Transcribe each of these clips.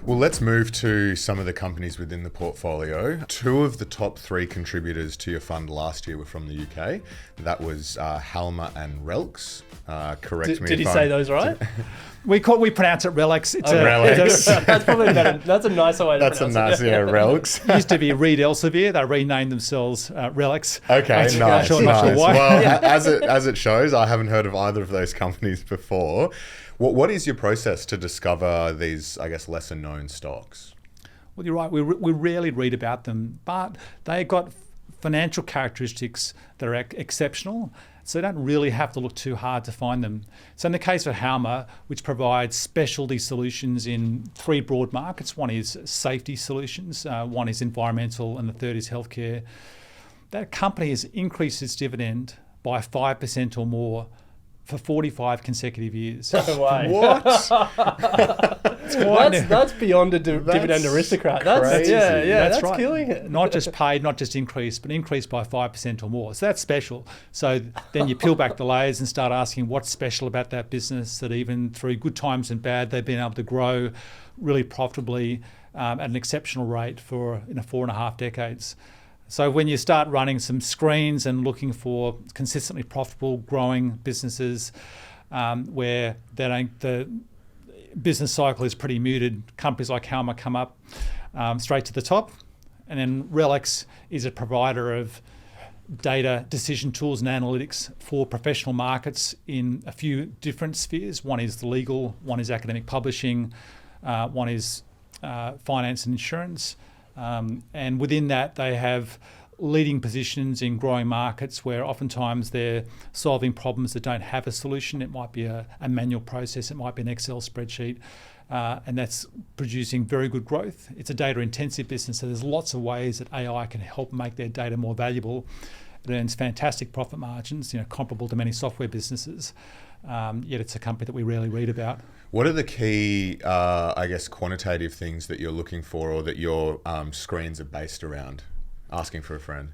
Well, let's move to some of the companies within the portfolio. 2 of the top 3 contributors to your fund last year were from the UK. That was Halma and Relx. Correct me Did if he I'm... say those right? We pronounce it Relx. It's Relx. That's probably better. That's a nicer way to That's a pronounce nice, it. Relx. It used to be Reed Elsevier. They renamed themselves Relx. Okay, I'm nice. not sure why. Well, as it shows, I haven't heard of either of those companies before. What is your process to discover these, I guess, lesser known stocks? Well, you're right. We rarely read about them, but they got financial characteristics that are exceptional, so you don't really have to look too hard to find them. So in the case of Halma, which provides specialty solutions in 3 broad markets, one is safety solutions, one is environmental, and the third is healthcare. That company has increased its dividend by 5% or more for 45 consecutive years. No way. What? That's beyond a dividend aristocrat. That's crazy. that's right. killing it. Not just paid, not just increased, but increased by 5% or more. So that's special. So then you peel back the layers and start asking what's special about that business that even through good times and bad, they've been able to grow really profitably at an exceptional rate for 4.5 decades. So when you start running some screens and looking for consistently profitable, growing businesses where the business cycle is pretty muted, companies like Halma come up straight to the top. And then Relx is a provider of data decision tools and analytics for professional markets in a few different spheres. One is the legal, one is academic publishing, one is finance and insurance. And within that, they have leading positions in growing markets where oftentimes they're solving problems that don't have a solution. It might be a manual process, it might be an Excel spreadsheet, and that's producing very good growth. It's a data-intensive business, so there's lots of ways that AI can help make their data more valuable. It earns fantastic profit margins, comparable to many software businesses. Yet it's a company that we rarely read about. What are the key, quantitative things that you're looking for or that your screens are based around? Asking for a friend.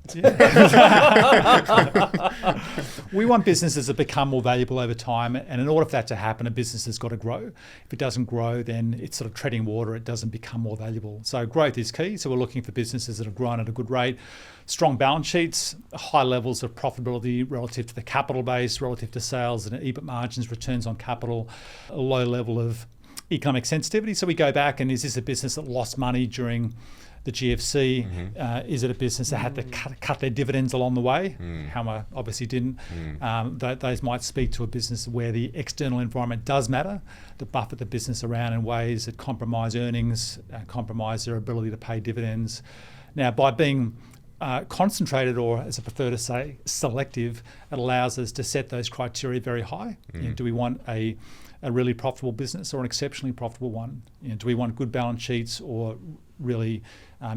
We want businesses that become more valuable over time, and in order for that to happen, a business has got to grow. If it doesn't grow, then it's sort of treading water. It doesn't become more valuable. So growth is key. So we're looking for businesses that have grown at a good rate, strong balance sheets, high levels of profitability relative to the capital base, relative to sales and EBIT margins, returns on capital, a low level of economic sensitivity. So we go back and is this a business that lost money during the GFC? Mm-hmm. Is it a business that had to cut their dividends along the way? Halma obviously didn't. Those might speak to a business where the external environment does matter, that buffet the business around in ways that compromise earnings, compromise their ability to pay dividends. Now, by being concentrated, or as I prefer to say, selective, it allows us to set those criteria very high. Do we want a really profitable business or an exceptionally profitable one? Do we want good balance sheets or really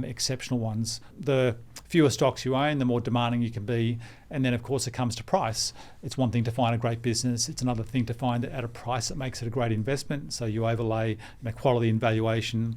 exceptional ones? The fewer stocks you own, the more demanding you can be. And then, of course, it comes to price. It's one thing to find a great business. It's another thing to find it at a price that makes it a great investment. So you overlay quality and valuation.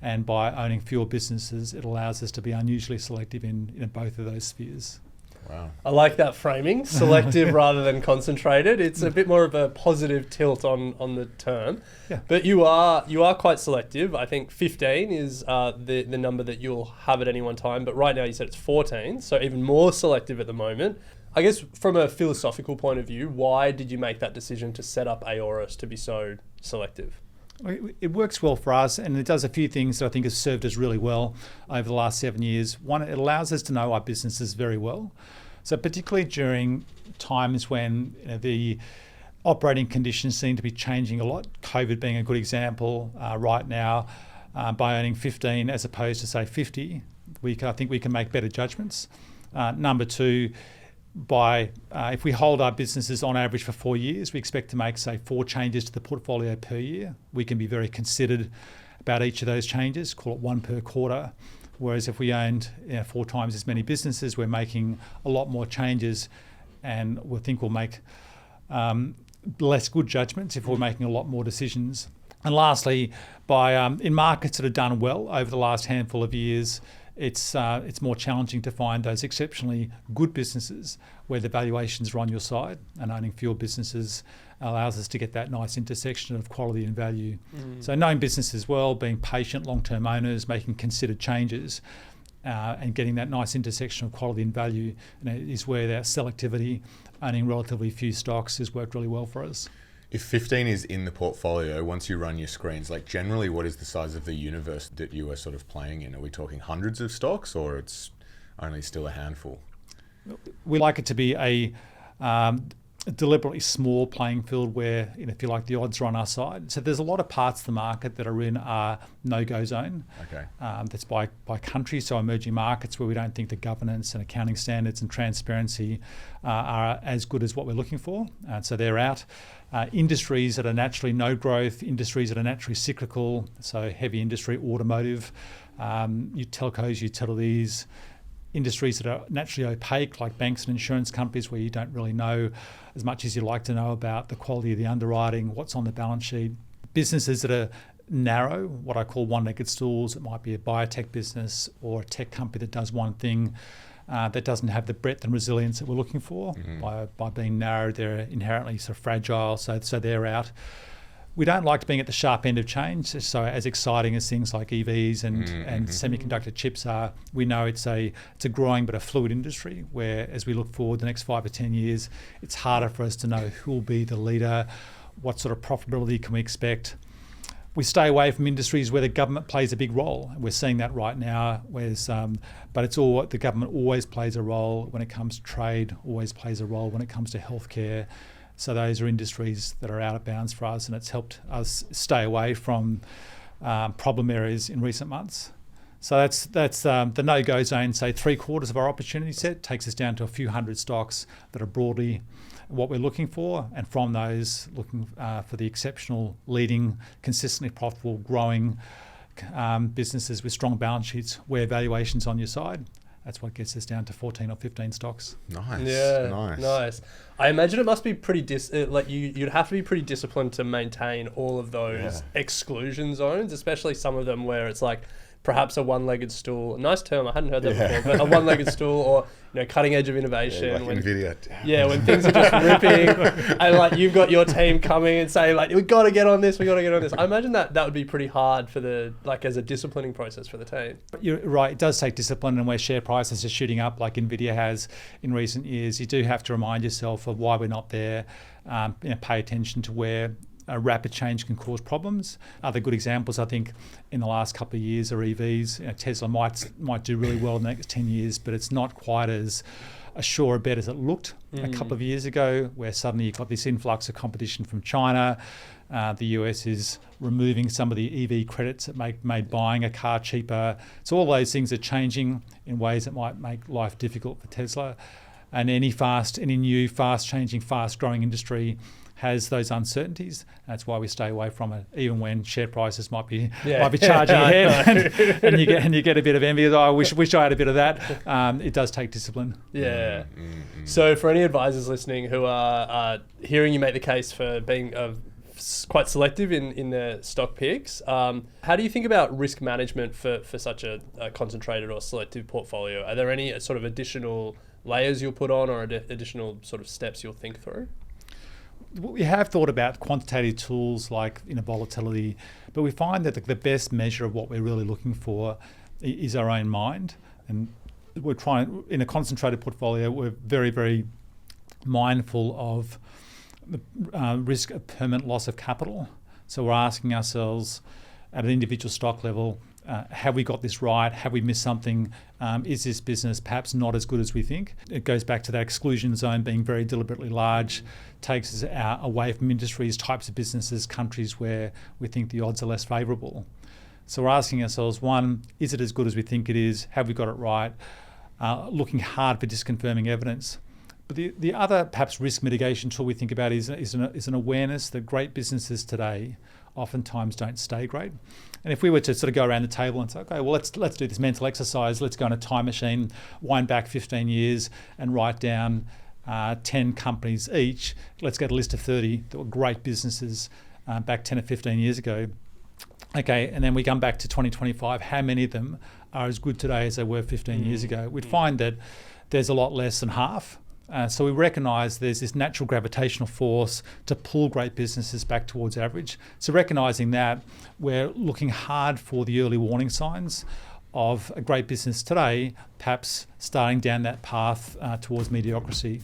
And by owning fewer businesses, it allows us to be unusually selective in both of those spheres. Wow. I like that framing, selective rather than concentrated. It's a bit more of a positive tilt on the term. Yeah. But you are quite selective. I think 15 is the number that you'll have at any one time. But right now you said it's 14, so even more selective at the moment. I guess from a philosophical point of view, why did you make that decision to set up Aorus to be so selective? It works well for us, and it does a few things that I think has served us really well over the last 7 years. One, it allows us to know our businesses very well. So particularly during times when the operating conditions seem to be changing a lot, COVID being a good example right now, by owning 15 as opposed to say 50, I think we can make better judgments. Number two, if we hold our businesses on average for 4 years, we expect to make, say, 4 changes to the portfolio per year. We can be very considered about each of those changes, call it 1 per quarter. Whereas if we owned 4 times as many businesses, we're making a lot more changes, and we think we'll make less good judgments if we're making a lot more decisions. And lastly, in markets that have done well over the last handful of years, it's more challenging to find those exceptionally good businesses where the valuations are on your side, and owning fewer businesses allows us to get that nice intersection of quality and value. So knowing businesses well, being patient, long-term owners, making considered changes, and getting that nice intersection of quality and value is where that selectivity, owning relatively few stocks, has worked really well for us. If 15 is in the portfolio, once you run your screens, like generally what is the size of the universe that you are sort of playing in? Are we talking hundreds of stocks, or it's only still a handful? We like it to be a deliberately small playing field where, if you like, the odds are on our side. So there's a lot of parts of the market that are in our no-go zone. Okay. That's by country. So emerging markets where we don't think the governance and accounting standards and transparency are as good as what we're looking for. So they're out. Industries that are naturally no growth, industries that are naturally cyclical, so heavy industry, automotive, telcos, utilities, industries that are naturally opaque, like banks and insurance companies, where you don't really know as much as you'd like to know about the quality of the underwriting, what's on the balance sheet. Businesses that are narrow, what I call one-legged stools. It might be a biotech business or a tech company that does one thing that doesn't have the breadth and resilience that we're looking for. By being narrow, they're inherently sort of fragile, so they're out. We don't like being at the sharp end of change. So as exciting as things like EVs and semiconductor chips are, we know it's a growing but a fluid industry where, as we look forward the next 5 or 10 years, it's harder for us to know who will be the leader, what sort of profitability can we expect. We stay away from industries where the government plays a big role. We're seeing that right now, but it's all the government always plays a role when it comes to trade, always plays a role when it comes to healthcare. So those are industries that are out of bounds for us, and it's helped us stay away from problem areas in recent months. So that's the no-go zone. Say 3/4 of our opportunity set takes us down to a few hundred stocks that are broadly what we're looking for, and from those looking for the exceptional, leading, consistently profitable, growing businesses with strong balance sheets where valuation's on your side. That's what gets us down to 14 or 15 stocks. Nice. Yeah, nice. I imagine it must be pretty you'd have to be pretty disciplined to maintain all of those exclusion zones, especially some of them where it's like perhaps a one-legged stool. Nice term, I hadn't heard that before, but a one-legged stool, or cutting edge of innovation. Like Nvidia. When things are just ripping, and you've got your team coming and saying we got to get on this. I imagine that would be pretty hard for as a disciplining process for the team. But you're right, it does take discipline, and where share prices are shooting up like Nvidia has in recent years, you do have to remind yourself of why we're not there. Pay attention to where a rapid change can cause problems. Other good examples, I think, in the last couple of years are EVs. Tesla might do really well in the next 10 years, but it's not quite as a sure bet as it looked a couple of years ago, where suddenly you've got this influx of competition from China. The US is removing some of the EV credits that made buying a car cheaper. So all those things are changing in ways that might make life difficult for Tesla. And any new, fast-changing, fast-growing industry has those uncertainties. That's why we stay away from it, even when share prices might be charging ahead, and you get a bit of envy. I wish I had a bit of that. It does take discipline. Yeah. So for any advisors listening who are hearing you make the case for being quite selective in their stock picks, how do you think about risk management for such a concentrated or selective portfolio? Are there any sort of additional layers you'll put on, or additional sort of steps you'll think through? We have thought about quantitative tools like volatility, but we find that the best measure of what we're really looking for is our own mind. And we're trying, in a concentrated portfolio, we're very, very mindful of the risk of permanent loss of capital. So we're asking ourselves at an individual stock level, have we got this right? Have we missed something? Is this business perhaps not as good as we think? It goes back to that exclusion zone being very deliberately large, takes us away from industries, types of businesses, countries where we think the odds are less favourable. So we're asking ourselves, one, is it as good as we think it is? Have we got it right? Looking hard for disconfirming evidence. But the other perhaps risk mitigation tool we think about is an awareness that great businesses today oftentimes don't stay great. And if we were to sort of go around the table and say, okay, well, let's do this mental exercise. Let's go on a time machine, wind back 15 years and write down 10 companies each. Let's get a list of 30 that were great businesses back 10 or 15 years ago. Okay, and then we come back to 2025, how many of them are as good today as they were 15 years ago? We'd find that there's a lot less than half. So we recognise there's this natural gravitational force to pull great businesses back towards average. So recognising that, we're looking hard for the early warning signs of a great business today, perhaps starting down that path towards mediocrity.